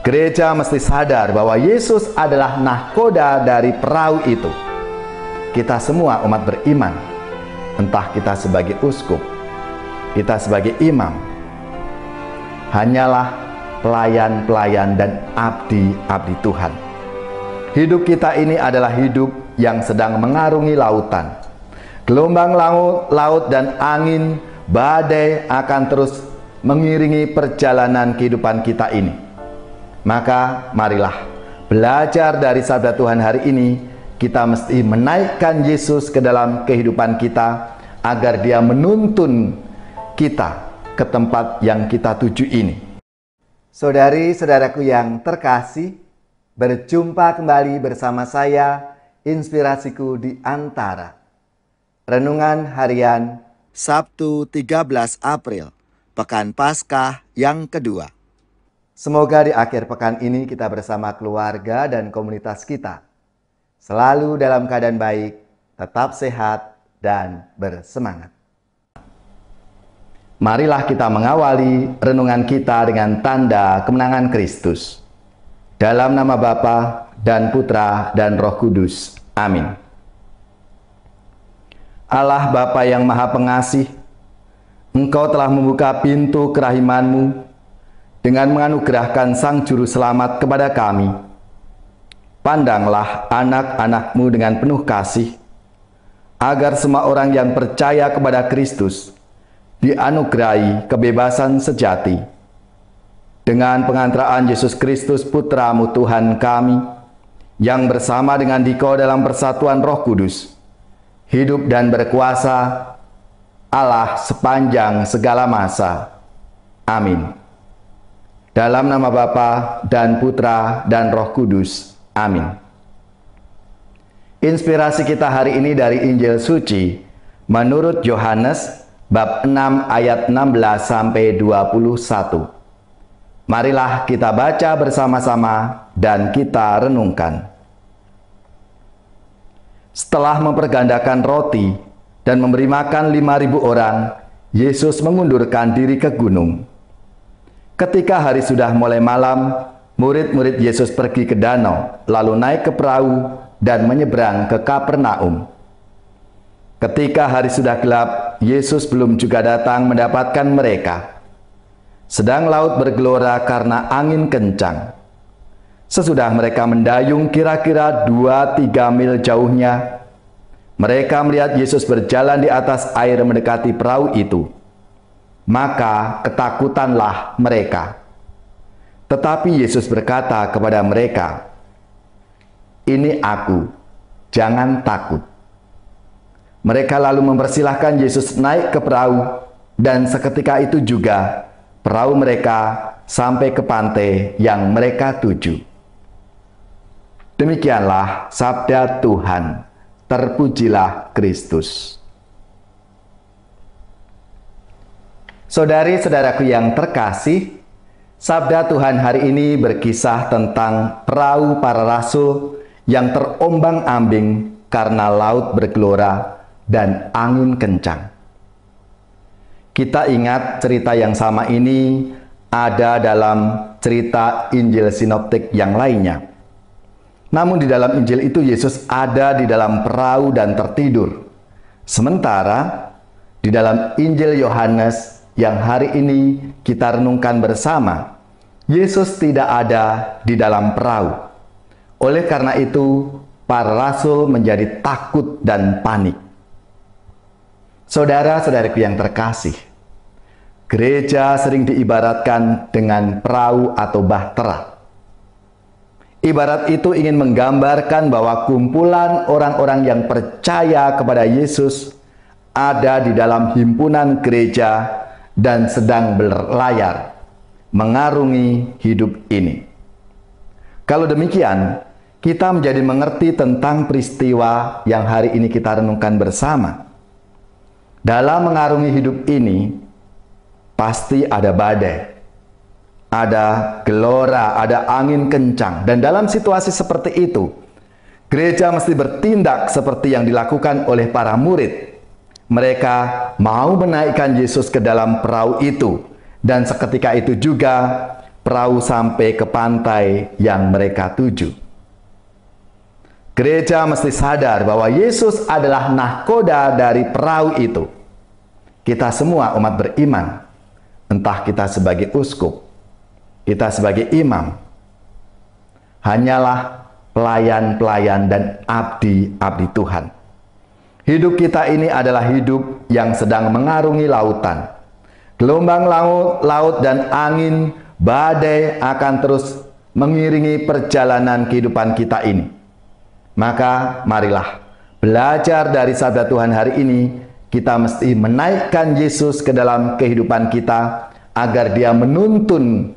Gereja mesti sadar bahwa Yesus adalah nahkoda dari perahu itu. Kita semua umat beriman, entah kita sebagai uskup, kita sebagai imam, hanyalah pelayan-pelayan dan abdi-abdi Tuhan. Hidup kita ini adalah hidup yang sedang mengarungi lautan. Gelombang laut dan angin badai akan terus mengiringi perjalanan kehidupan kita ini. Maka marilah belajar dari sabda Tuhan hari ini. Kita mesti menaikkan Yesus ke dalam kehidupan kita agar Dia menuntun kita ke tempat yang kita tuju ini. Saudari-saudaraku yang terkasih, berjumpa kembali bersama saya, Inspirasiku di Antara. Renungan harian Sabtu 13 April, Pekan Paskah yang kedua. Semoga di akhir pekan ini kita bersama keluarga dan komunitas kita selalu dalam keadaan baik, tetap sehat, dan bersemangat. Marilah kita mengawali renungan kita dengan tanda kemenangan Kristus. Dalam nama Bapa dan Putra dan Roh Kudus. Amin. Allah Bapa yang Maha Pengasih, Engkau telah membuka pintu kerahiman-Mu dengan menganugerahkan Sang Juru Selamat kepada kami. Pandanglah anak-anak-Mu dengan penuh kasih, agar semua orang yang percaya kepada Kristus dianugerahi kebebasan sejati. Dengan pengantaraan Yesus Kristus Putra-Mu Tuhan kami, yang bersama dengan Dikau dalam persatuan Roh Kudus, hidup dan berkuasa Allah sepanjang segala masa. Amin. Dalam nama Bapa dan Putra dan Roh Kudus. Amin. Inspirasi kita hari ini dari Injil Suci menurut Yohanes bab 6 ayat 16 sampai 21. Marilah kita baca bersama-sama dan kita renungkan. Setelah mempergandakan roti dan memberi makan 5.000 orang, Yesus mengundurkan diri ke gunung. Ketika hari sudah mulai malam, murid-murid Yesus pergi ke danau, lalu naik ke perahu dan menyeberang ke Kapernaum. Ketika hari sudah gelap, Yesus belum juga datang mendapatkan mereka. Sedang laut bergelora karena angin kencang. Sesudah mereka mendayung kira-kira 2-3 mil jauhnya, mereka melihat Yesus berjalan di atas air mendekati perahu itu. Maka ketakutanlah mereka. Tetapi Yesus berkata kepada mereka, "Ini Aku, jangan takut." Mereka lalu mempersilahkan Yesus naik ke perahu, dan seketika itu juga perahu mereka sampai ke pantai yang mereka tuju. Demikianlah sabda Tuhan. Terpujilah Kristus. Saudari-saudaraku yang terkasih, sabda Tuhan hari ini berkisah tentang perahu para rasul yang terombang-ambing karena laut bergelora dan angin kencang. Kita ingat cerita yang sama ini ada dalam cerita Injil Sinoptik yang lainnya. Namun di dalam Injil itu Yesus ada di dalam perahu dan tertidur. Sementara di dalam Injil Yohanes yang hari ini kita renungkan bersama, Yesus tidak ada di dalam perahu. Oleh karena itu, para rasul menjadi takut dan panik. Saudara-saudariku yang terkasih, gereja sering diibaratkan dengan perahu atau bahtera. Ibarat itu ingin menggambarkan bahwa kumpulan orang-orang yang percaya kepada Yesus ada di dalam himpunan gereja dan sedang berlayar mengarungi hidup ini. Kalau demikian, kita menjadi mengerti tentang peristiwa yang hari ini kita renungkan bersama. Dalam mengarungi hidup ini, pasti ada badai, ada gelora, ada angin kencang. Dan dalam situasi seperti itu, gereja mesti bertindak seperti yang dilakukan oleh para murid. Mereka mau menaikkan Yesus ke dalam perahu itu. Dan seketika itu juga perahu sampai ke pantai yang mereka tuju. Gereja mesti sadar bahwa Yesus adalah nahkoda dari perahu itu. Kita semua umat beriman, entah kita sebagai uskup, kita sebagai imam, hanyalah pelayan-pelayan dan abdi-abdi Tuhan. Hidup kita ini adalah hidup yang sedang mengarungi lautan. Gelombang laut dan angin badai akan terus mengiringi perjalanan kehidupan kita ini. Maka marilah belajar dari sabda Tuhan hari ini. Kita mesti menaikkan Yesus ke dalam kehidupan kita agar Dia menuntun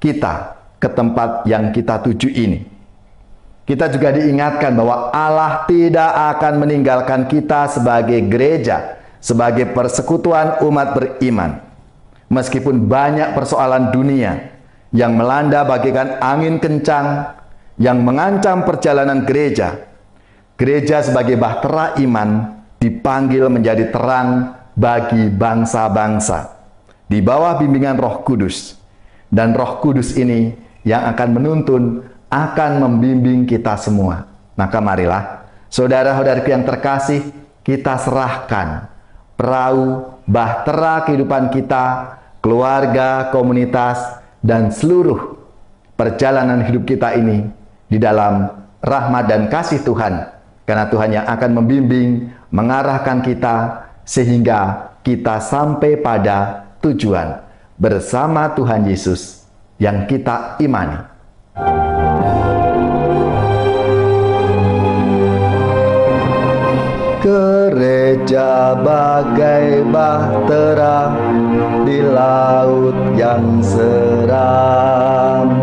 kita ke tempat yang kita tuju ini. Kita juga diingatkan bahwa Allah tidak akan meninggalkan kita sebagai gereja, sebagai persekutuan umat beriman. Meskipun banyak persoalan dunia yang melanda bagaikan angin kencang yang mengancam perjalanan gereja, gereja sebagai bahtera iman dipanggil menjadi terang bagi bangsa-bangsa di bawah bimbingan Roh Kudus. Dan Roh Kudus ini yang akan menuntun, akan membimbing kita semua. Maka marilah, saudara-saudariku yang terkasih, kita serahkan perahu, bahtera kehidupan kita, keluarga, komunitas, dan seluruh perjalanan hidup kita ini di dalam rahmat dan kasih Tuhan. Karena Tuhan yang akan membimbing, mengarahkan kita, sehingga kita sampai pada tujuan bersama Tuhan Yesus yang kita imani. Gereja bagai bahtera di laut yang seram,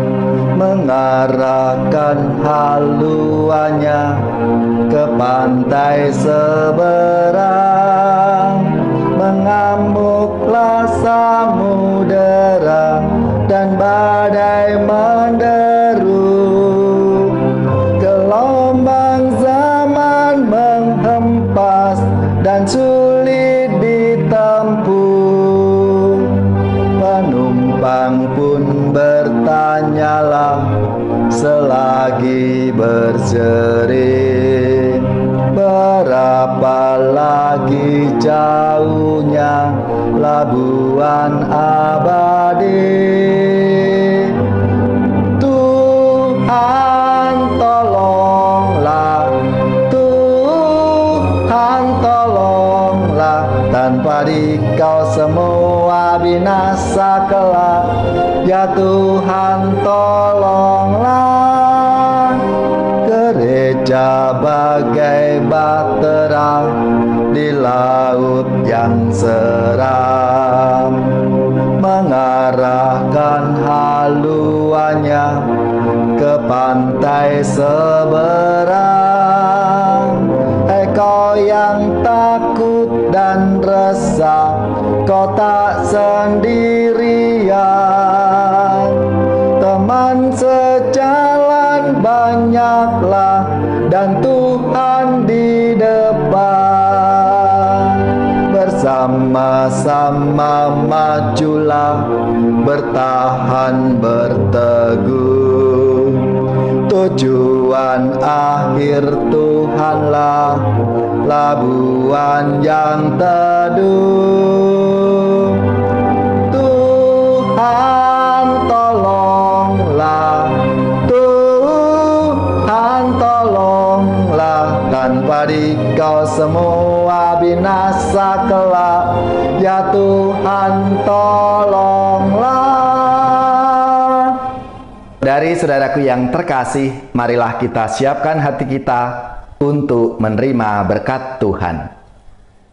mengarahkan haluannya ke pantai seberang. Mengamuklah samudera dan badai menderu, gelombang zaman menghempas dan sulit ditempuh. Penumpang pun bertanyalah selagi berseri, berapa lagi jauhnya labuhan abadi. Tuhan tolonglah, Tuhan tolonglah, tanpa Dikau semua binasa kelak. Ya Tuhan tolonglah. Gereja bagai bahtera di laut yang seram, mengarahkan haluannya ke pantai seberang. Hai kau yang takut dan resah, kau tak sendirian. Teman sejalan banyaklah dan Tuhan di depan. Bersama-sama majulah, bertahan berteguh. Tujuan akhir Tuhanlah labuhan yang teduh. Tuhan tolonglah, Tuhan tolonglah, tanpa Dikau semua binasa kelak. Ya Tuhan tolonglah. Dari saudaraku yang terkasih, marilah kita siapkan hati kita untuk menerima berkat Tuhan.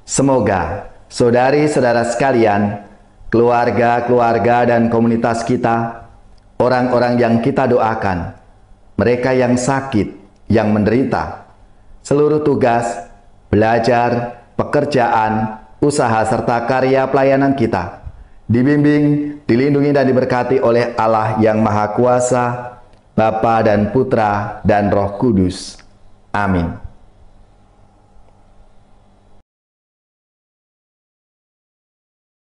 Semoga saudari-saudara sekalian, keluarga-keluarga dan komunitas kita, orang-orang yang kita doakan, mereka yang sakit, yang menderita, seluruh tugas, belajar, pekerjaan, usaha serta karya pelayanan kita dibimbing, dilindungi dan diberkati oleh Allah yang Maha Kuasa, Bapa dan Putra dan Roh Kudus. Amin.